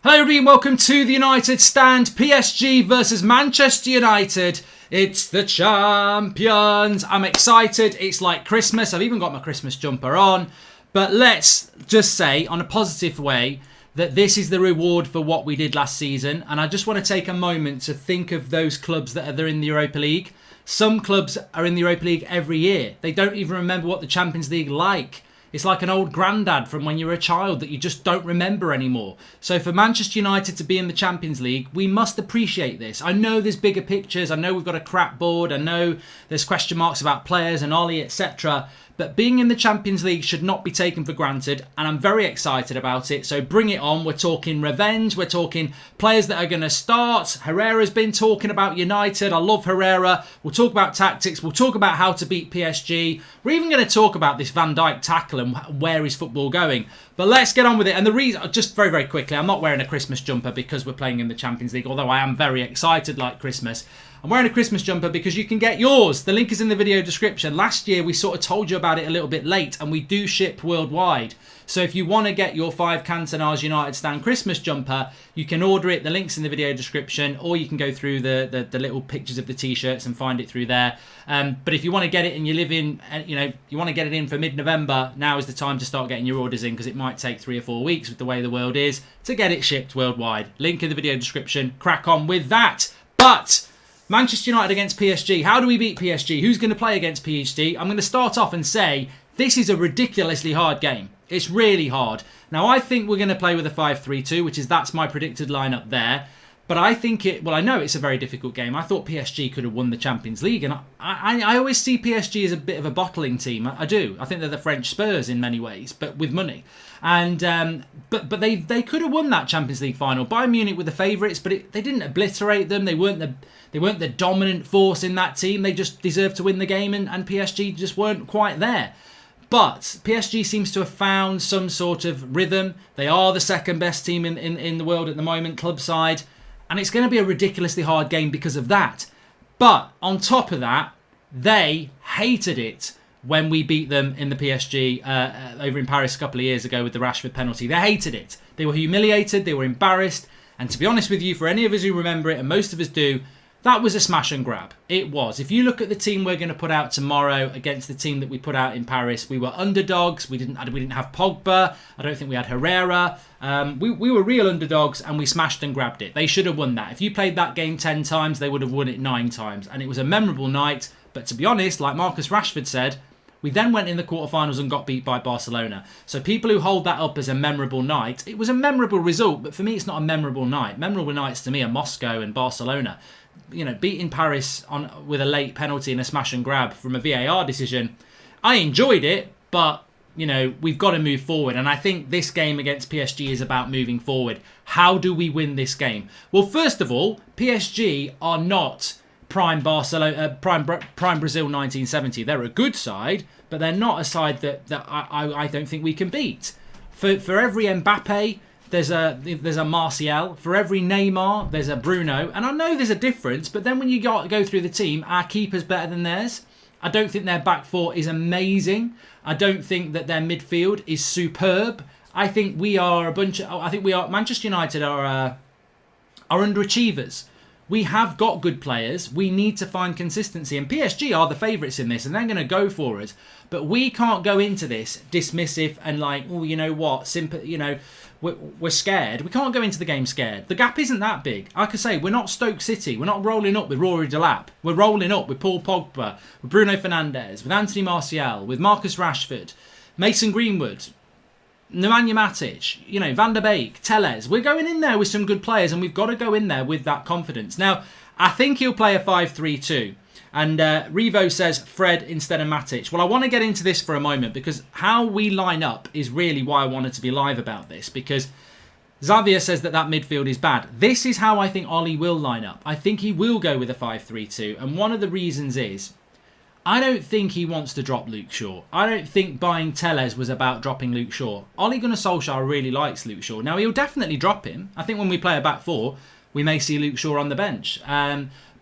Hello everybody and welcome to the United Stand. PSG versus Manchester United. It's the champions. I'm excited. It's like Christmas. I've even got my Christmas jumper on. But let's just say, on a positive way, that this is the reward for what we did last season. And I just want to take a moment to think of those clubs that are in the Europa League. Some clubs are in the Europa League every year. They don't even remember what the Champions League like. It's like an old granddad from when you were a child that you just don't remember anymore. So for Manchester United to be in the Champions League, we must appreciate this. I know there's bigger pictures. I know we've got a crap board. I know there's question marks about players and Ollie, etc. But being in the Champions League should not be taken for granted. And I'm very excited about it. So bring it on. We're talking revenge. We're talking players that are going to start. Herrera's been talking about United. I love Herrera. We'll talk about tactics. We'll talk about how to beat PSG. We're even going to talk about this Van Dijk tackle and where is football going. But let's get on with it. And the reason, just very, very quickly, I'm not wearing a Christmas jumper because we're playing in the Champions League, although I am very excited like Christmas. I'm wearing a Christmas jumper because you can get yours. The link is in the video description. Last year, we sort of told you about it a little bit late, and we do ship worldwide. So if you want to get your 5 Cantonars United Stand Christmas jumper, you can order it. The link's in the video description, or you can go through the little pictures of the t-shirts and find it through there. But if you want to get it and you live in, you want to get it in for mid-November, now is the time to start getting your orders in, because it might take 3 or 4 weeks with the way the world is to get it shipped worldwide. Link in the video description. Crack on with that. But Manchester United against PSG. How do we beat PSG? Who's going to play against PSG? I'm going to start off and say this is a ridiculously hard game. It's really hard. Now, I think we're going to play with a 5-3-2, that's my predicted lineup there. But I think I know it's a very difficult game. I thought PSG could have won the Champions League. And I always see PSG as a bit of a bottling team. I do. I think they're the French Spurs in many ways, but with money. And but they could have won that Champions League final. Bayern Munich were the favourites, but they didn't obliterate them. They weren't the dominant force in that team. They just deserved to win the game, and PSG just weren't quite there. But PSG seems to have found some sort of rhythm. They are the second best team in the world at the moment, club side. And it's going to be a ridiculously hard game because of that. But on top of that, they hated it when we beat them in the PSG over in Paris a couple of years ago with the Rashford penalty. They hated it. They were humiliated. They were embarrassed. And to be honest with you, for any of us who remember it, and most of us do, that was a smash and grab. It was. If you look at the team we're going to put out tomorrow against the team that we put out in Paris, we were underdogs. We didn't have Pogba. I don't think we had Herrera. We were real underdogs, and we smashed and grabbed it. They should have won that. If you played that game 10 times, they would have won it 9 times. And it was a memorable night. But to be honest, like Marcus Rashford said, we then went in the quarterfinals and got beat by Barcelona. So people who hold that up as a memorable night, it was a memorable result, but for me it's not a memorable night. Memorable nights to me are Moscow and Barcelona. Beating Paris with a late penalty and a smash and grab from a VAR decision. I enjoyed it, but we've got to move forward. And I think this game against PSG is about moving forward. How do we win this game? Well, first of all, PSG are not prime Barcelona, prime Brazil 1970. They're a good side, but they're not a side that I don't think we can beat. For every Mbappe, there's a Martial. For every Neymar, there's a Bruno. And I know there's a difference, but then when you go through the team, our keeper's better than theirs. I don't think their back four is amazing. I don't think that their midfield is superb. I think Manchester United are underachievers. We have got good players. We need to find consistency. And PSG are the favourites in this, and they're going to go for us. But we can't go into this dismissive and like, oh, you know what, we're scared. We can't go into the game scared. The gap isn't that big. Like I say, we're not Stoke City. We're not rolling up with Rory Delap. We're rolling up with Paul Pogba, with Bruno Fernandes, with Anthony Martial, with Marcus Rashford, Mason Greenwood, Nemanja Matic, Van der Beek, TELLES. We're going in there with some good players, and we've got to go in there with that confidence. Now, I think he'll play a 5-3-2. And Revo says Fred instead of Matic. Well, I want to get into this for a moment, because how we line up is really why I wanted to be live about this, because Xavier says that midfield is bad. This is how I think Ollie will line up. I think he will go with a 5-3-2. And one of the reasons is, I don't think he wants to drop Luke Shaw. I don't think buying Telles was about dropping Luke Shaw. Ole Gunnar Solskjaer really likes Luke Shaw. Now, he'll definitely drop him. I think when we play a back four, we may see Luke Shaw on the bench.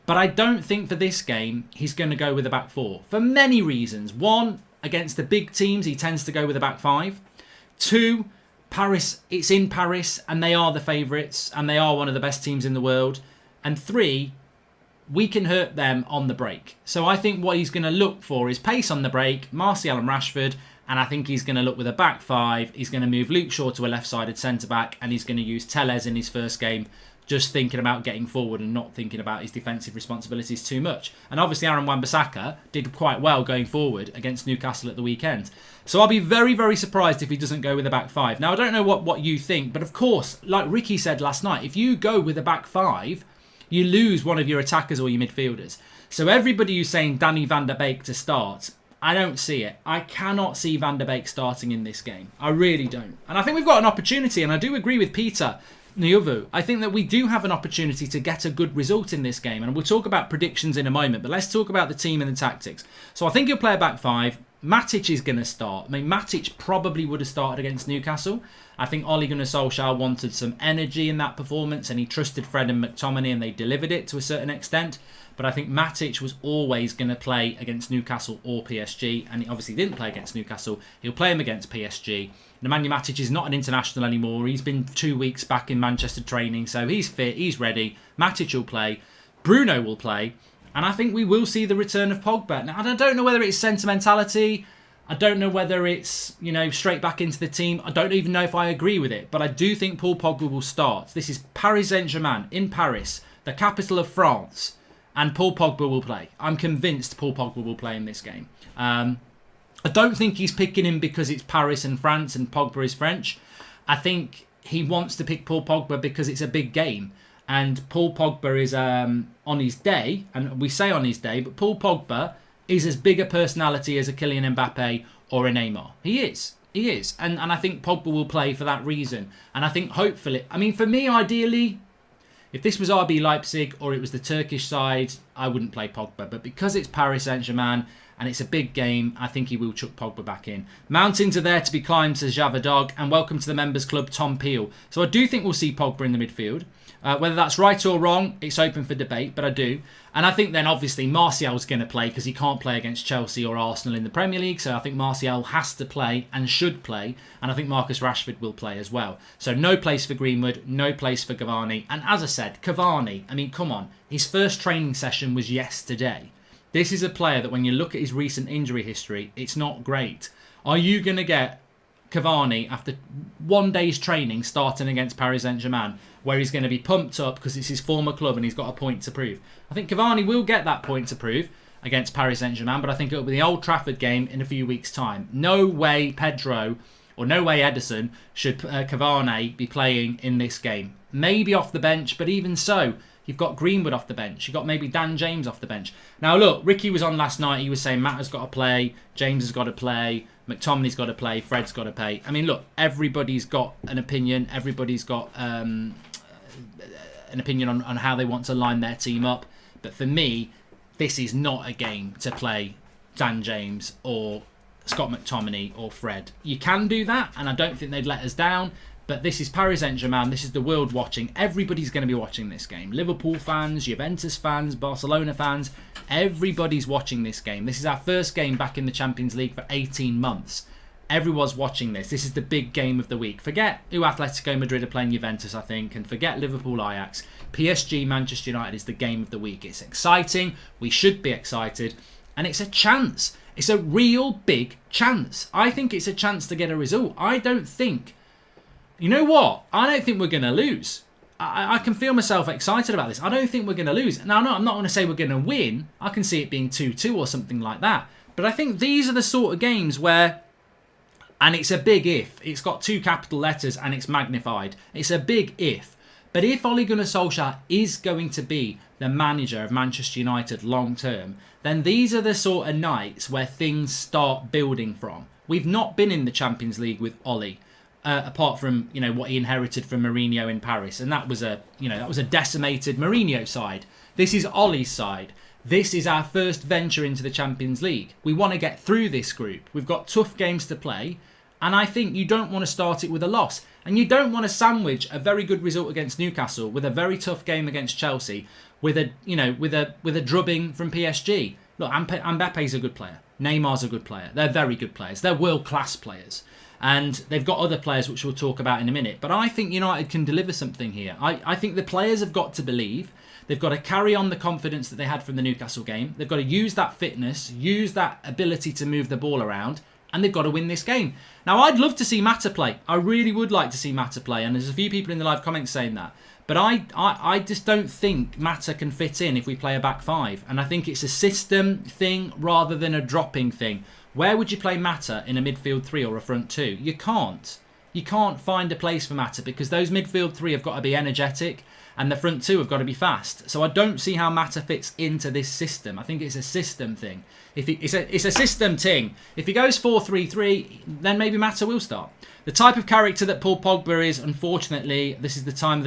But I don't think for this game, he's going to go with a back four. For many reasons. One, against the big teams, he tends to go with a back five. Two, Paris, it's in Paris, and they are the favourites, and they are one of the best teams in the world. And 3, we can hurt them on the break. So I think what he's going to look for is pace on the break, Martial and Rashford, and I think he's going to look with a back 5. He's going to move Luke Shaw to a left-sided centre-back, and he's going to use TELLES in his first game, just thinking about getting forward and not thinking about his defensive responsibilities too much. And obviously Aaron Wan-Bissaka did quite well going forward against Newcastle at the weekend. So I'll be very, very surprised if he doesn't go with a back 5. Now, I don't know what you think, but of course, like Ricky said last night, if you go with a back 5, you lose one of your attackers or your midfielders. So everybody who's saying Danny van der Beek to start, I don't see it. I cannot see Van der Beek starting in this game. I really don't. And I think we've got an opportunity, and I do agree with Peter Nyuvu. I think that we do have an opportunity to get a good result in this game, and we'll talk about predictions in a moment, but let's talk about the team and the tactics. So I think he'll play a back 5. Matic is going to start. I mean, Matic probably would have started against Newcastle. I think Ole Gunnar Solskjaer wanted some energy in that performance, and he trusted Fred and McTominay, and they delivered it to a certain extent. But I think Matic was always going to play against Newcastle or PSG, and he obviously didn't play against Newcastle. He'll play him against PSG. Nemanja Matic is not an international anymore. He's been 2 weeks back in Manchester training, so he's fit, he's ready. Matic will play. Bruno will play. And I think we will see the return of Pogba. Now, I don't know whether it's sentimentality. I don't know whether it's, straight back into the team. I don't even know if I agree with it. But I do think Paul Pogba will start. This is Paris Saint-Germain in Paris, the capital of France. And Paul Pogba will play. I'm convinced Paul Pogba will play in this game. I don't think he's picking him because it's Paris and France and Pogba is French. I think he wants to pick Paul Pogba because it's a big game. And Paul Pogba is on his day, and we say on his day, but Paul Pogba is as big a personality as a Kylian Mbappe or a Neymar. He is. He is. And I think Pogba will play for that reason. And I think hopefully, for me, ideally, if this was RB Leipzig or it was the Turkish side, I wouldn't play Pogba. But because it's Paris Saint-Germain and it's a big game, I think he will chuck Pogba back in. Mountains are there to be climbed, says Java Dog. And welcome to the members club, Tom Peel. So I do think we'll see Pogba in the midfield. Whether that's right or wrong, it's open for debate, but I do. And I think then obviously Martial's going to play because he can't play against Chelsea or Arsenal in the Premier League. So I think Martial has to play and should play. And I think Marcus Rashford will play as well. So no place for Greenwood, no place for Cavani. And as I said, Cavani, come on. His first training session was yesterday. This is a player that when you look at his recent injury history, it's not great. Are you going to get Cavani after 1 day's training starting against Paris Saint-Germain, where he's going to be pumped up because it's his former club and he's got a point to prove? I think Cavani will get that point to prove against Paris Saint-Germain, but I think it'll be the Old Trafford game in a few weeks' time. No way Pedro or no way Ederson should Cavani be playing in this game. Maybe off the bench, but even so, you've got Greenwood off the bench. You've got maybe Dan James off the bench. Now look, Ricky was on last night. He was saying Matt has got to play, James has got to play, McTominay's got to play, Fred's got to play. Look, everybody's got an opinion. Everybody's got an opinion on how they want to line their team up. But for me, this is not a game to play Dan James or Scott McTominay or Fred. You can do that, and I don't think they'd let us down. But this is Paris Saint-Germain. This is the world watching. Everybody's going to be watching this game. Liverpool fans, Juventus fans, Barcelona fans. Everybody's watching this game. This is our first game back in the Champions League for 18 months. Everyone's watching this. This is the big game of the week. Forget who Atletico Madrid are playing Juventus, I think, and forget Liverpool, Ajax. PSG, Manchester United is the game of the week. It's exciting. We should be excited. And it's a chance. It's a real big chance. I think it's a chance to get a result. I don't think... You know what? I don't think we're going to lose. I can feel myself excited about this. I don't think we're going to lose. Now, no, I'm not going to say we're going to win. I can see it being 2-2 or something like that. But I think these are the sort of games where... And it's a big if. It's got 2 capital letters and it's magnified. It's a big if. But if Ole Gunnar Solskjaer is going to be the manager of Manchester United long term, then these are the sort of nights where things start building from. We've not been in the Champions League with Ole. Apart from what he inherited from Mourinho in Paris, and that was a decimated Mourinho side. This is Ole's side. This is our first venture into the Champions League. We want to get through this group. We've got tough games to play, and I think you don't want to start it with a loss, and you don't want to sandwich a very good result against Newcastle with a very tough game against Chelsea, with a drubbing from PSG. Look, Mbappe's a good player. Neymar's a good player. They're very good players. They're world class players. And they've got other players which we'll talk about in a minute. But I think United can deliver something here. I think the players have got to believe. They've got to carry on the confidence that they had from the Newcastle game. They've got to use that fitness, use that ability to move the ball around, and they've got to win this game. Now, I'd love to see Mata play. I really would like to see Mata play, and there's a few people in the live comments saying that. But I just don't think Mata can fit in if we play a back five. And I think it's a system thing rather than a dropping thing. Where would you play Mata in a midfield three or a front two? You can't. You can't find a place for Mata because those midfield three have got to be energetic and the front two have got to be fast. So I don't see how Mata fits into this system. I think it's a system thing. It's a system thing. If he goes 4-3-3, then maybe Mata will start. The type of character that Paul Pogba is, unfortunately, this is the type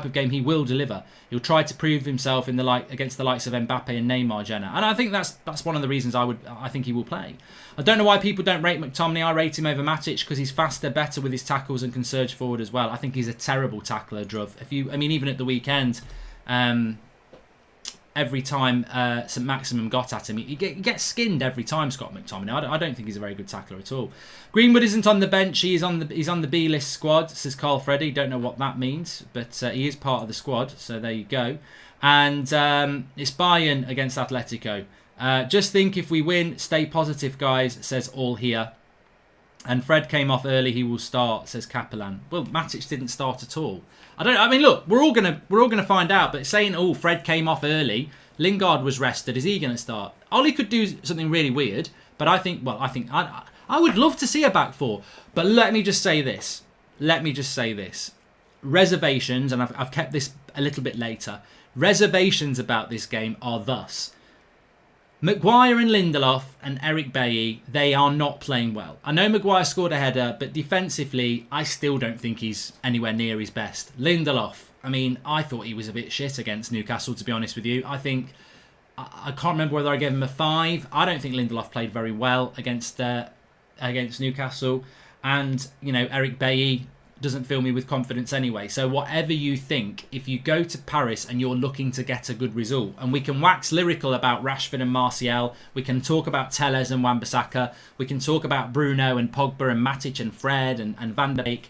of game he will deliver. He'll try to prove himself in against the likes of Mbappe and Neymar, Jenna. And I think that's one of the reasons I think he will play. I don't know why people don't rate McTominay. I rate him over Matic because he's faster, better with his tackles and can surge forward as well. I think he's a terrible tackler, Druv. Even at the weekend, every time St Maximum got at him, he gets skinned every time, Scott McTominay. I don't think he's a very good tackler at all. Greenwood isn't on the bench. He's on the B-list squad, says Carl Freddy. Don't know what that means, but he is part of the squad, so there you go. And it's Bayern against Atletico. Just think if we win, stay positive, guys, says All Here. And Fred came off early, he will start, says Capellan. Well, Matic didn't start at all. Look, we're all gonna find out, but saying, Fred came off early, Lingard was rested, is he gonna start? Ollie could do something really weird, but I would love to see a back four. But let me just say this. Reservations, and I've kept this a little bit later. Reservations about this game are thus. Maguire and Lindelof and Eric Bailly, they are not playing well. I know Maguire scored a header, but defensively, I still don't think he's anywhere near his best. Lindelof, I thought he was a bit shit against Newcastle, to be honest with you. I can't remember whether I gave him a 5. I don't think Lindelof played very well against Newcastle. And, Eric Bailly doesn't fill me with confidence anyway. So whatever you think, if you go to Paris and you're looking to get a good result, and we can wax lyrical about Rashford and Martial, we can talk about Telles and Wan-Bissaka, we can talk about Bruno and Pogba and Matic and Fred and Van Dijk,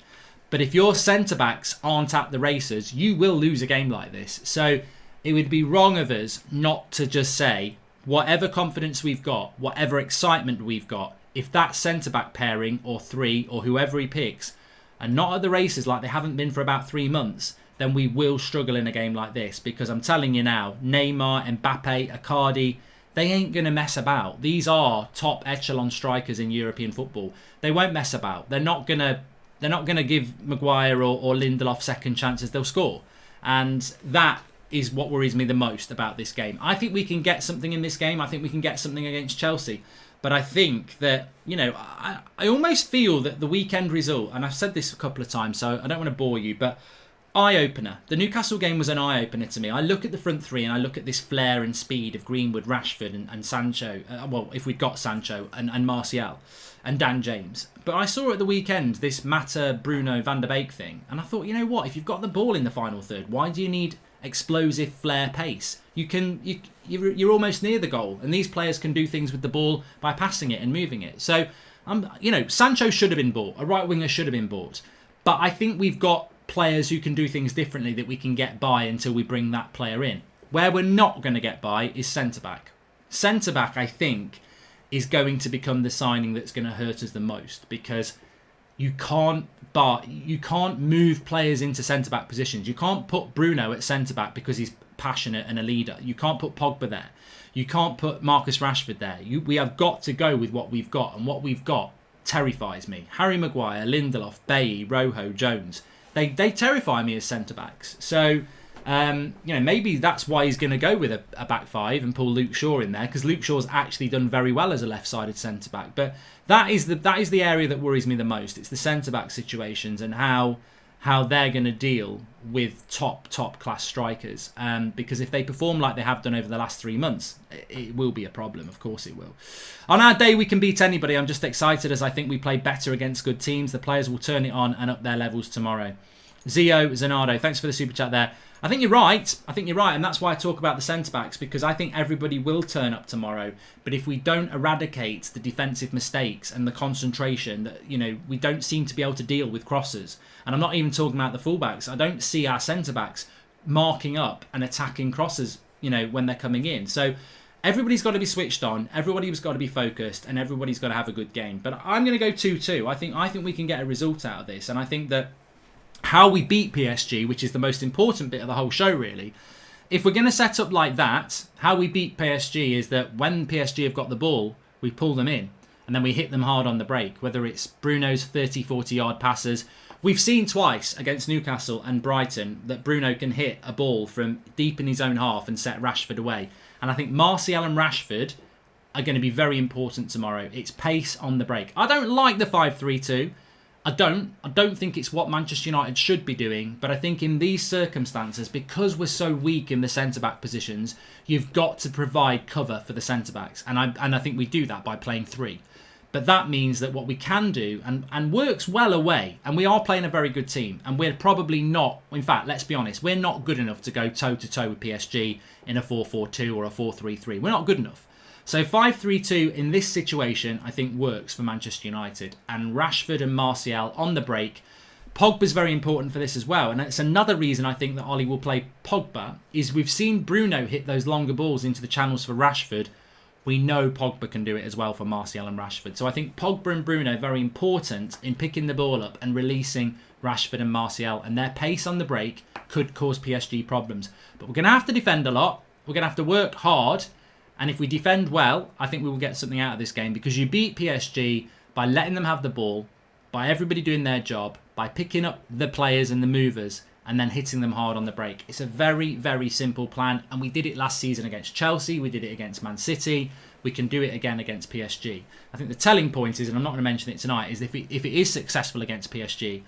but if your centre-backs aren't at the races, you will lose a game like this. So it would be wrong of us not to just say, whatever confidence we've got, whatever excitement we've got, if that centre-back pairing or 3 or whoever he picks and not at the races like they haven't been for about 3 months, then we will struggle in a game like this. Because I'm telling you now, Neymar, Mbappe, Icardi, they ain't going to mess about. These are top echelon strikers in European football. They won't mess about. They're not going to give Maguire or Lindelof second chances. They'll score. And that is what worries me the most about this game. I think we can get something in this game. I think we can get something against Chelsea. But I think that, I almost feel that the weekend result, and I've said this a couple of times, so I don't want to bore you, but eye-opener. The Newcastle game was an eye-opener to me. I look at the front three and I look at this flair and speed of Greenwood, Rashford and Sancho. If we'd got Sancho and Martial and Dan James. But I saw at the weekend this Mata, Bruno, Van der Beek thing. And I thought, if you've got the ball in the final third, why do you need explosive flair pace? You're almost near the goal, and these players can do things with the ball by passing it and moving it. So, Sancho should have been bought. A right winger should have been bought. But I think we've got players who can do things differently that we can get by until we bring that player in. Where we're not going to get by is centre-back. Centre-back, I think, is going to become the signing that's going to hurt us the most, because you can't move players into centre-back positions. You can't put Bruno at centre-back because he's passionate and a leader. You can't put Pogba there. You can't put Marcus Rashford there. We have got to go with what we've got, and what we've got terrifies me. Harry Maguire, Lindelof, Bailly, Rojo, Jones. They terrify me as centre-backs. So, maybe that's why he's going to go with a back five and pull Luke Shaw in there, because Luke Shaw's actually done very well as a left-sided centre-back. But that is the area that worries me the most. It's the centre-back situations and how they're going to deal with top class strikers. Because if they perform like they have done over the last 3 months, it will be a problem. Of course it will. On our day, we can beat anybody. I'm just excited as I think we play better against good teams. The players will turn it on and up their levels tomorrow. Zio Zanardo, thanks for the super chat there. I think you're right. And that's why I talk about the centre-backs, because I think everybody will turn up tomorrow. But if we don't eradicate the defensive mistakes and the concentration, that we don't seem to be able to deal with crosses. And I'm not even talking about the fullbacks. I don't see our centre-backs marking up and attacking crosses, when they're coming in. So everybody's got to be switched on. Everybody's got to be focused, and everybody's got to have a good game. But I'm going to go 2-2. I think we can get a result out of this, and I think that how we beat PSG, which is the most important bit of the whole show, really. If we're going to set up like that, how we beat PSG is that when PSG have got the ball, we pull them in and then we hit them hard on the break, whether it's Bruno's 30, 40-yard passes. We've seen twice against Newcastle and Brighton that Bruno can hit a ball from deep in his own half and set Rashford away. And I think Martial and Rashford are going to be very important tomorrow. It's pace on the break. I don't like the 5-3-2. I don't think it's what Manchester United should be doing, but I think in these circumstances, because we're so weak in the centre-back positions, you've got to provide cover for the centre-backs, and I think we do that by playing 3. But that means that what we can do, and works well away, and we are playing a very good team, and we're probably not, in fact, let's be honest, we're not good enough to go toe-to-toe with PSG in a 4-4-2 or a 4-3-3. We're not good enough. So 5-3-2 in this situation, I think, works for Manchester United. And Rashford and Martial on the break. Pogba's very important for this as well. And it's another reason I think that Ollie will play Pogba, is we've seen Bruno hit those longer balls into the channels for Rashford. We know Pogba can do it as well for Martial and Rashford. So I think Pogba and Bruno are very important in picking the ball up and releasing Rashford and Martial. And their pace on the break could cause PSG problems. But we're going to have to defend a lot. We're going to have to work hard. And if we defend well, I think we will get something out of this game, because you beat PSG by letting them have the ball, by everybody doing their job, by picking up the players and the movers, and then hitting them hard on the break. It's a very, very simple plan, and we did it last season against Chelsea, we did it against Man City, we can do it again against PSG. I think the telling point is, and I'm not going to mention it tonight, is if it is successful against PSG,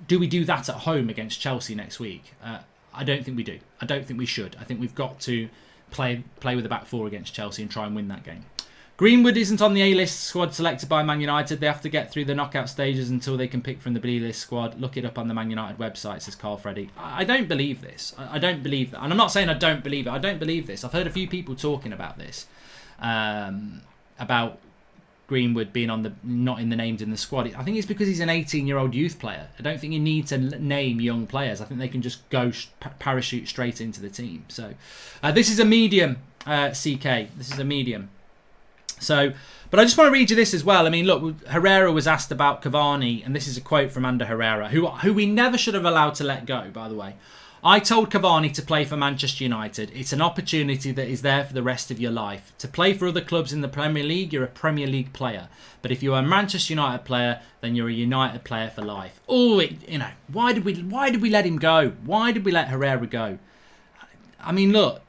do we do that at home against Chelsea next week? I don't think we do. I don't think we should. I think we've got to play with the back 4 against Chelsea and try and win that game. Greenwood isn't on the A-list squad selected by Man United. They have to get through the knockout stages until they can pick from the B-list squad. Look it up on the Man United website, says Carl Freddy. I don't believe this. I don't believe that. And I'm not saying I don't believe it. I don't believe this. I've heard a few people talking about this. About Greenwood being not in the names in the squad. I think it's because he's an 18-year-old youth player. I don't think you need to name young players. I think they can just go parachute straight into the team. So this is a medium, CK. This is a medium. So, but I just want to read you this as well. I mean, look, Herrera was asked about Cavani, and this is a quote from Ander Herrera, who we never should have allowed to let go, by the way. I told Cavani to play for Manchester United. It's an opportunity that is there for the rest of your life. To play for other clubs in the Premier League, you're a Premier League player. But if you're a Manchester United player, then you're a United player for life. Oh, why did we let him go? Why did we let Herrera go? I mean, look,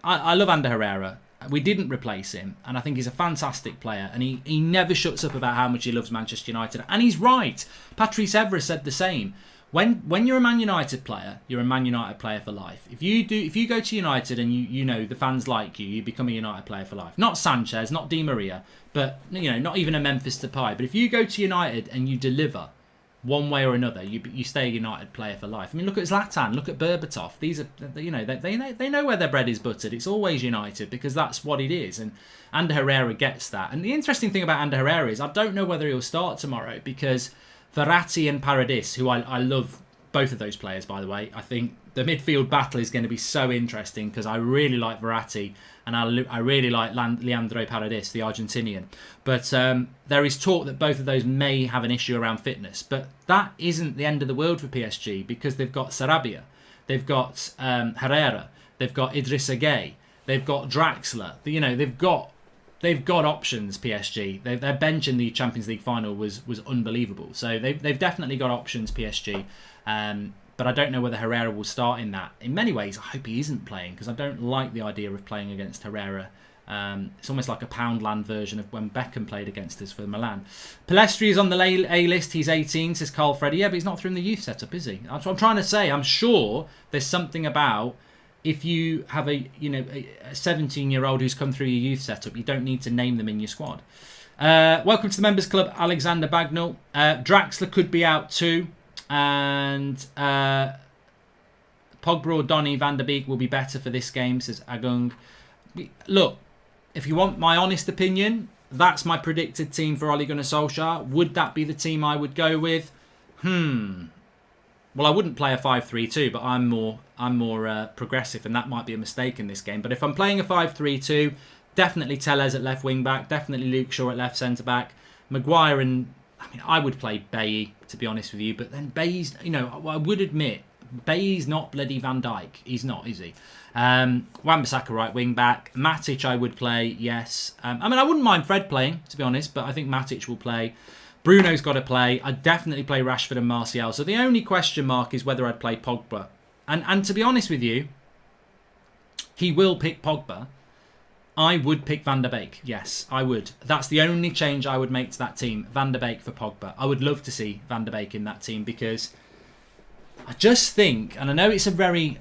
I love Ander Herrera. We didn't replace him, and I think he's a fantastic player, and he never shuts up about how much he loves Manchester United. And he's right. Patrice Evra said the same. When you're a Man United player, you're a Man United player for life. If you go to United and you know the fans like you become a United player for life. Not Sanchez, not Di Maria, but not even a Memphis Depay. But if you go to United and you deliver one way or another, you stay a United player for life. I mean, look at Zlatan, look at Berbatov. These are they know where their bread is buttered. It's always United because that's what it is. And Ander Herrera gets that. And the interesting thing about Ander Herrera is I don't know whether he'll start tomorrow because Verratti and Paradis, who I love both of those players, by the way. I think the midfield battle is going to be so interesting because I really like Verratti and I really like Leandro Paredes, the Argentinian. But there is talk that both of those may have an issue around fitness. But that isn't the end of the world for PSG because they've got Sarabia, they've got Herrera, they've got Idrissa Gueye, they've got Draxler. They've got options, PSG. Their bench in the Champions League final was unbelievable. So they've definitely got options, PSG. But I don't know whether Herrera will start in that. In many ways, I hope he isn't playing because I don't like the idea of playing against Herrera. It's almost like a Poundland version of when Beckham played against us for Milan. Pelestri is on the A-list. He's 18, says Carl Freddy. Yeah, but he's not through in the youth setup, is he? That's what I'm trying to say. I'm sure there's something about if you have a 17-year-old who's come through your youth setup, you don't need to name them in your squad. Welcome to the Members Club, Alexander Bagnall. Draxler could be out too. And Pogba or Donny van der Beek will be better for this game, says Agung. Look, if you want my honest opinion, that's my predicted team for Ole Gunnar Solskjaer. Would that be the team I would go with? Well, I wouldn't play a 5-3-2, but I'm more progressive, and that might be a mistake in this game. But if I'm playing a 5-3-2, definitely Telles at left wing back, definitely Luke Shaw at left centre back, Maguire and I would play Bailly, to be honest with you. But then Bailly's, I would admit Bailly's not bloody Van Dijk. He's not, is he? Wan-Bissaka right wing back. Matic I would play, yes. I wouldn't mind Fred playing, to be honest, but I think Matic will play. Bruno's got to play. I'd definitely play Rashford and Martial. So the only question mark is whether I'd play Pogba. And to be honest with you, he will pick Pogba. I would pick Van der Beek. Yes, I would. That's the only change I would make to that team. Van der Beek for Pogba. I would love to see Van der Beek in that team because I just think, and I know it's a very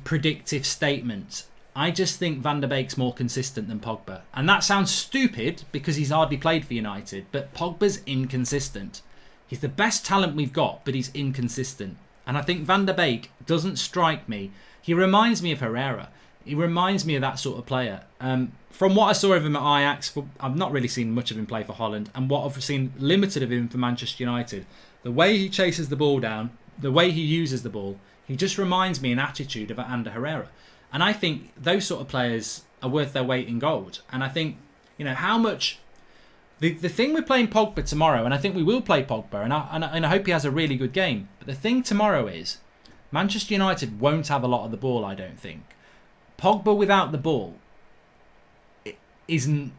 predictive statement, I just think Van der Beek's more consistent than Pogba. And that sounds stupid because he's hardly played for United, but Pogba's inconsistent. He's the best talent we've got, but he's inconsistent. And I think Van der Beek doesn't strike me. He reminds me of Herrera. He reminds me of that sort of player. From what I saw of him at Ajax, I've not really seen much of him play for Holland, and what I've seen limited of him for Manchester United, the way he chases the ball down, the way he uses the ball, he just reminds me in attitude of Ander Herrera. And I think those sort of players are worth their weight in gold. And I think, how much... The thing we're playing Pogba tomorrow, and I think we will play Pogba, and I hope he has a really good game. But the thing tomorrow is, Manchester United won't have a lot of the ball, I don't think. Pogba without the ball isn't...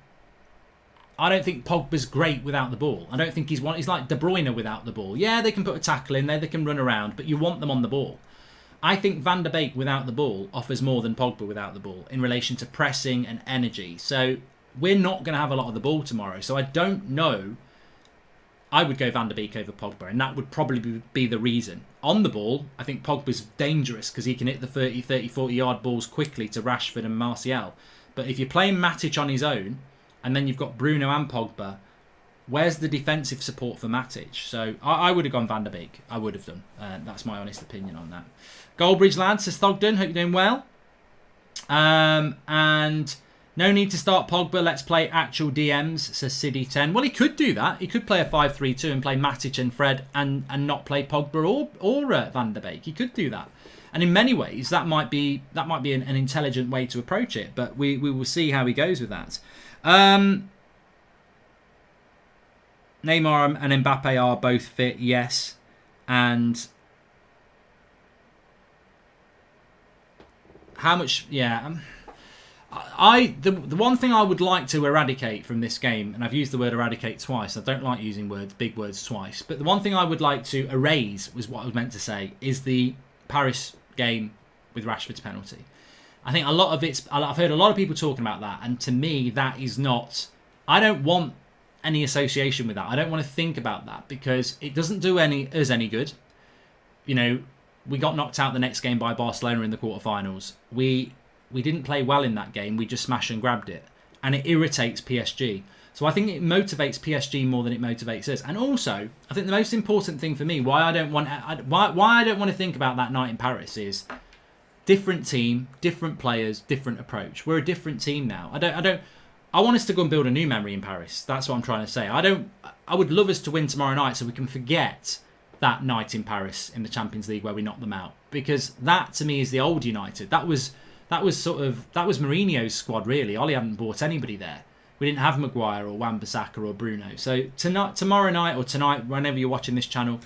I don't think Pogba's great without the ball. I don't think he's like De Bruyne without the ball. Yeah, they can put a tackle in there, they can run around, but you want them on the ball. I think Van der Beek without the ball offers more than Pogba without the ball in relation to pressing and energy. So we're not going to have a lot of the ball tomorrow. So I don't know. I would go Van der Beek over Pogba, and that would probably be the reason. On the ball, I think Pogba's dangerous because he can hit the 30, 40-yard balls quickly to Rashford and Martial. But if you're playing Matic on his own, and then you've got Bruno and Pogba, where's the defensive support for Matic? So I would have gone Van der Beek. I would have done. That's my honest opinion on that. Goldbridge lad says Thogden, hope you're doing well. And no need to start Pogba. Let's play actual DMs, says City 10. Well, he could do that. He could play a 5-3-2 and play Matic and Fred and not play Pogba or Van der Beek. He could do that. And in many ways, that might be an intelligent way to approach it. But we will see how he goes with that. Neymar and Mbappe are both fit, yes. And how much, yeah. The one thing I would like to eradicate from this game, and I've used the word eradicate twice. I don't like using big words twice. But the one thing I would like to erase, was what I was meant to say, is the Paris game with Rashford's penalty. I think a lot of I've heard a lot of people talking about that, and to me, that is not... I don't want any association with that. I don't want to think about that because it doesn't do us any good. We got knocked out the next game by Barcelona in the quarterfinals. We didn't play well in that game. We just smashed and grabbed it, and it irritates PSG. So I think it motivates PSG more than it motivates us. And also, I think the most important thing for me, why I don't want to think about that night in Paris is different team, different players, different approach. We're a different team now. I want us to go and build a new memory in Paris. That's what I'm trying to say. I would love us to win tomorrow night so we can forget that night in Paris in the Champions League where we knocked them out, because that to me is the old United. That was Mourinho's squad really. Ole hadn't bought anybody there. We didn't have Maguire or Wan-Bissaka or Bruno. So tomorrow night or tonight, whenever you're watching this channel,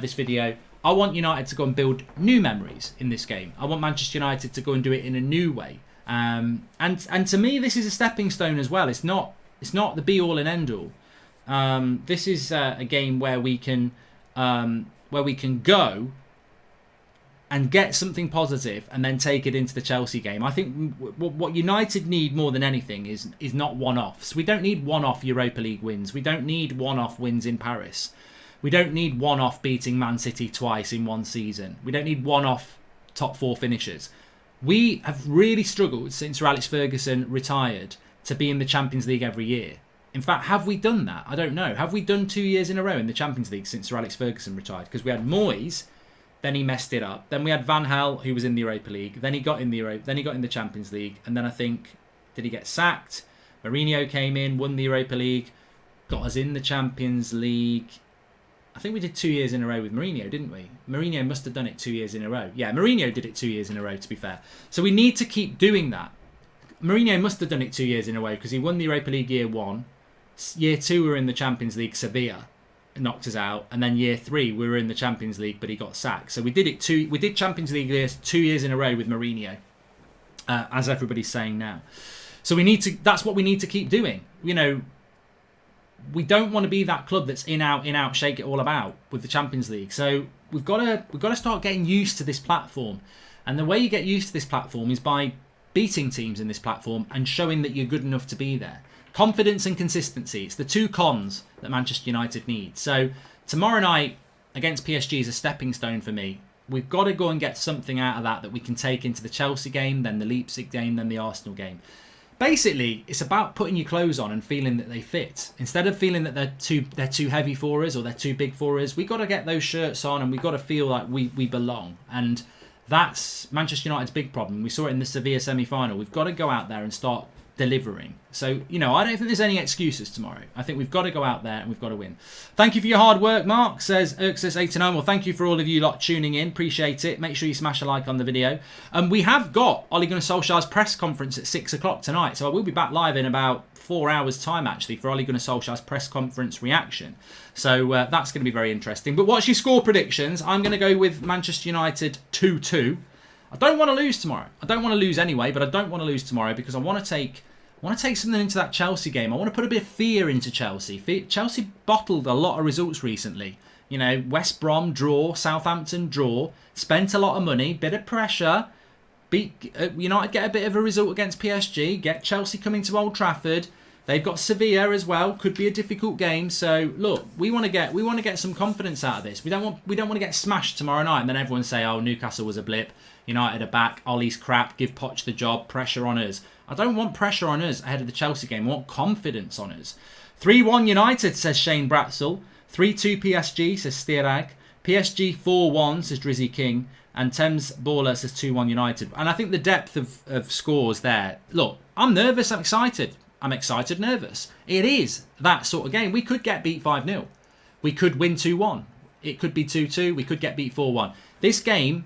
this video, I want United to go and build new memories in this game. I want Manchester United to go and do it in a new way. And to me, this is a stepping stone as well. It's not the be all and end all. This is a game where we can go and get something positive and then take it into the Chelsea game. I think what United need more than anything is not one-offs. We don't need one-off Europa League wins. We don't need one-off wins in Paris. We don't need one-off beating Man City twice in one season. We don't need one-off top four finishes. We have really struggled since Sir Alex Ferguson retired to be in the Champions League every year. In fact, have we done that? I don't know. Have we done 2 years in a row in the Champions League since Sir Alex Ferguson retired? Because we had Moyes, then he messed it up. Then we had Van Gaal, who was in the Europa League. Then he got in the Champions League. And then I think, did he get sacked? Mourinho came in, won the Europa League, got us in the Champions League. I think we did 2 years in a row with Mourinho, didn't we? Mourinho must have done it 2 years in a row. Yeah, Mourinho did it 2 years in a row, to be fair. So we need to keep doing that. Mourinho must have done it 2 years in a row because he won the Europa League year 1. Year 2 we were in the Champions League, Sevilla knocked us out, and then year 3 we were in the Champions League, but he got sacked. So we did Champions League years 2 years in a row with Mourinho, as everybody's saying now. So that's what we need to keep doing. You know, we don't want to be that club that's in out, shake it all about with the Champions League. So we've got to start getting used to this platform, and the way you get used to this platform is by beating teams in this platform and showing that you're good enough to be there. Confidence and consistency. It's the 2 cons that Manchester United need. So tomorrow night against PSG is a stepping stone for me. We've got to go and get something out of that we can take into the Chelsea game, then the Leipzig game, then the Arsenal game. Basically, it's about putting your clothes on and feeling that they fit. Instead of feeling that they're too heavy for us or they're too big for us, we've got to get those shirts on and we've got to feel like we belong. And that's Manchester United's big problem. We saw it in the Sevilla semi-final. We've got to go out there and start delivering. So, you know, I don't think there's any excuses tomorrow. I think we've got to go out there and we've got to win. Thank you for your hard work, Mark, says Urxus89. Well, thank you for all of you lot tuning in. Appreciate it. Make sure you smash a like on the video. We have got Ole Gunnar Solskjaer's press conference at 6 o'clock tonight. So I will be back live in about 4 hours' time, actually, for Ole Gunnar Solskjaer's press conference reaction. So that's going to be very interesting. But what's your score predictions? I'm going to go with Manchester United 2-2. I don't want to lose tomorrow. I don't want to lose anyway, but I don't want to lose tomorrow because I want to take something into that Chelsea game. I want to put a bit of fear into Chelsea. Chelsea bottled a lot of results recently. You know, West Brom draw, Southampton draw, spent a lot of money, bit of pressure. United get a bit of a result against PSG, get Chelsea coming to Old Trafford. They've got Sevilla as well. Could be a difficult game. So look, we want to get some confidence out of this. We don't want to get smashed tomorrow night and then everyone say, oh, Newcastle was a blip. United are back. Ollie's crap. Give Poch the job. Pressure on us. I don't want pressure on us ahead of the Chelsea game. I want confidence on us. 3-1 United, says Shane Bratzel. 3-2 PSG, says Stirag. PSG 4-1, says Drizzy King. And Thames Baller says 2-1 United. And I think the depth of scores there. Look, I'm nervous. I'm excited. I'm excited, nervous. It is that sort of game. We could get beat 5-0. We could win 2-1. It could be 2-2. We could get beat 4-1. This game,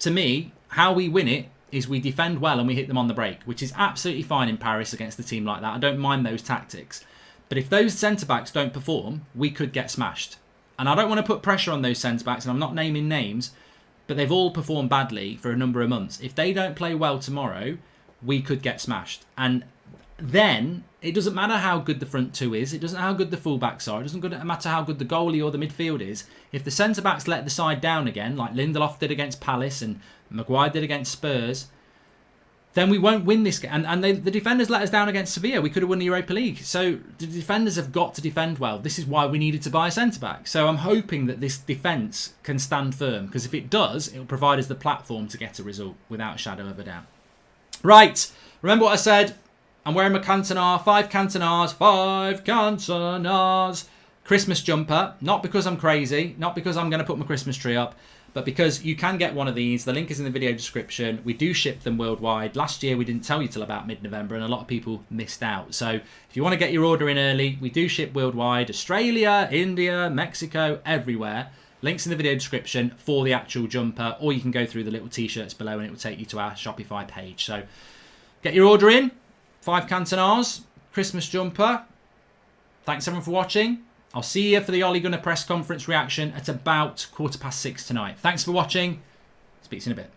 to me, how we win it is we defend well and we hit them on the break, which is absolutely fine in Paris against a team like that. I don't mind those tactics. But if those centre-backs don't perform, we could get smashed. And I don't want to put pressure on those centre-backs, and I'm not naming names, but they've all performed badly for a number of months. If they don't play well tomorrow, we could get smashed. And then it doesn't matter how good the front 2 is. It doesn't matter how good the full-backs are. It doesn't matter how good the goalie or the midfield is. If the centre-backs let the side down again, like Lindelof did against Palace and Maguire did against Spurs, then we won't win this game. And the defenders let us down against Sevilla. We could have won the Europa League. So the defenders have got to defend well. This is why we needed to buy a centre-back. So I'm hoping that this defence can stand firm, because if it does, it will provide us the platform to get a result without a shadow of a doubt. Right, remember what I said? I'm wearing my Cantona, 5 Cantonars, 5 Cantonars Christmas jumper. Not because I'm crazy, not because I'm going to put my Christmas tree up, but because you can get one of these. The link is in the video description. We do ship them worldwide. Last year we didn't tell you till about mid-November and a lot of people missed out. So if you want to get your order in early, we do ship worldwide. Australia, India, Mexico, everywhere. Links in the video description for the actual jumper, or you can go through the little t-shirts below and it will take you to our Shopify page. So get your order in. 5 Cantonars, Christmas jumper. Thanks everyone for watching. I'll see you for the Ole Gunnar press conference reaction at about 6:15 tonight. Thanks for watching. Speak to you in a bit.